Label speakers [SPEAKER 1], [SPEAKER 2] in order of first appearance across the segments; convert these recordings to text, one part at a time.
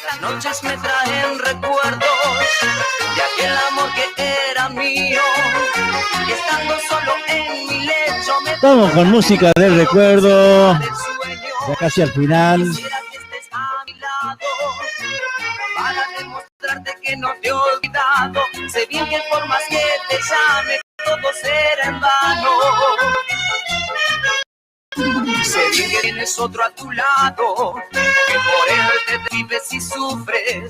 [SPEAKER 1] Las noches me traen recuerdos de aquel amor que era mío. Estando solo en mi lecho me...
[SPEAKER 2] Vamos con música del recuerdo. Ya casi al final.
[SPEAKER 1] Quisiera que estés a mi lado para demostrarte que no te he olvidado. Sé bien que por más que te llame todo será en vano. Sé bien que tienes otro a tu lado, que por él te vives y sufres, y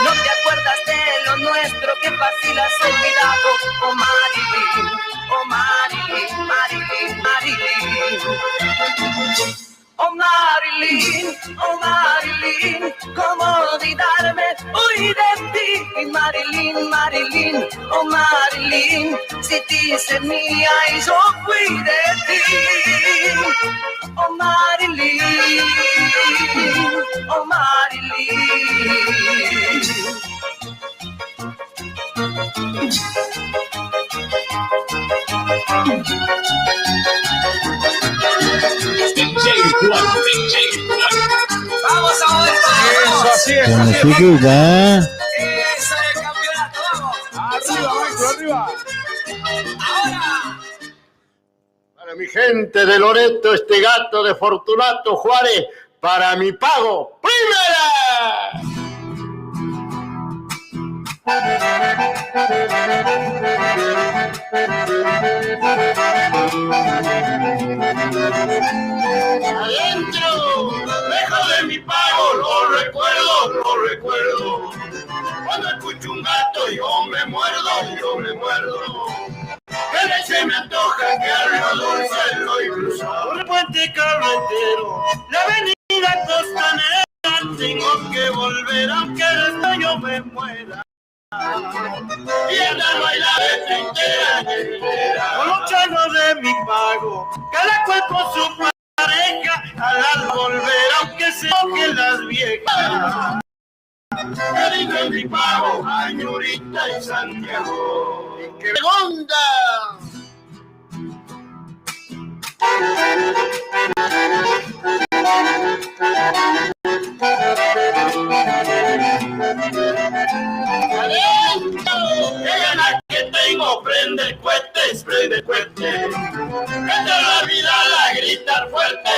[SPEAKER 1] no te acuerdas de lo nuestro, que fácil has olvidado. Oh Marilyn, oh Marilyn, Marilyn, Marilyn. Oh Marilyn, oh Marilyn, ¿cómo olvidarme hoy de ti? Marilyn, Marilyn, oh Marilyn, si te hice mía y yo fui de ti. Oh Marilyn, oh Marilyn. Vamos a ver eso, así es.
[SPEAKER 2] Con musiquita, ¿eh?
[SPEAKER 1] Eso es el campeonato, vamos.
[SPEAKER 3] Arriba, maestro, arriba.
[SPEAKER 1] Ahora.
[SPEAKER 3] Para mi gente de Loreto, este gato de Fortunato Juárez, para mi pago, ¡primera! Adentro, lejos de mi pago, lo recuerdo. Cuando escucho un gato yo me muerdo. Que leche me antoja, que algo dulce lo incluso. Por Puente Carretero, la avenida Costanera, tengo que volver aunque el resto yo me muera. Y andar bailar de trinchera, con los changos de mi pago, cada cual con su pareja, al volver aunque se mojen las viejas. Que lindo es mi pago, Añurita y Santiago. ¡Qué onda! ¡Adentro! ¡Qué ganas que tengo! Prende el cohete. Que toda la vida la gritar fuerte.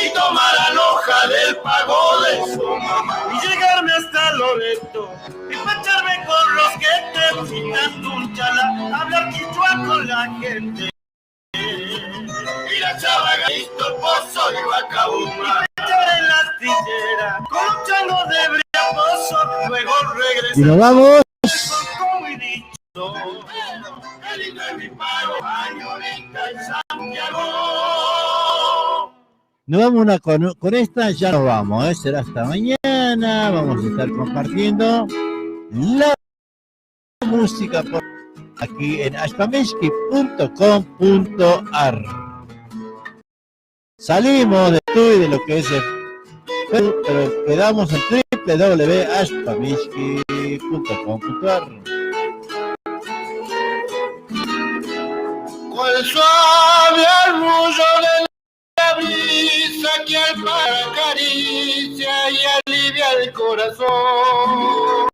[SPEAKER 3] Y tomar la hoja del pago de su mamá. Y llegarme hasta Loreto, y pacharme con los que te pintan un chala, hablar quichua con la gente. Y la chava listo el pozo y vacabuma. Y echar en la astillera, con un chango de briaposo, luego regresar.
[SPEAKER 2] Y nos vamos.
[SPEAKER 3] Como he dicho, el lindo es mi pago, Añorita y Santiago.
[SPEAKER 2] Nos vamos con esta, ya nos vamos, ¿eh? Será hasta mañana. Vamos a estar compartiendo la música por aquí en ashpamensky.com.ar. Salimos de tú y de lo que es el Facebook, pero quedamos en www.ashpamensky.com.ar.
[SPEAKER 3] Con el suave arrullo de la brisa que al mar acaricia y alivia el corazón.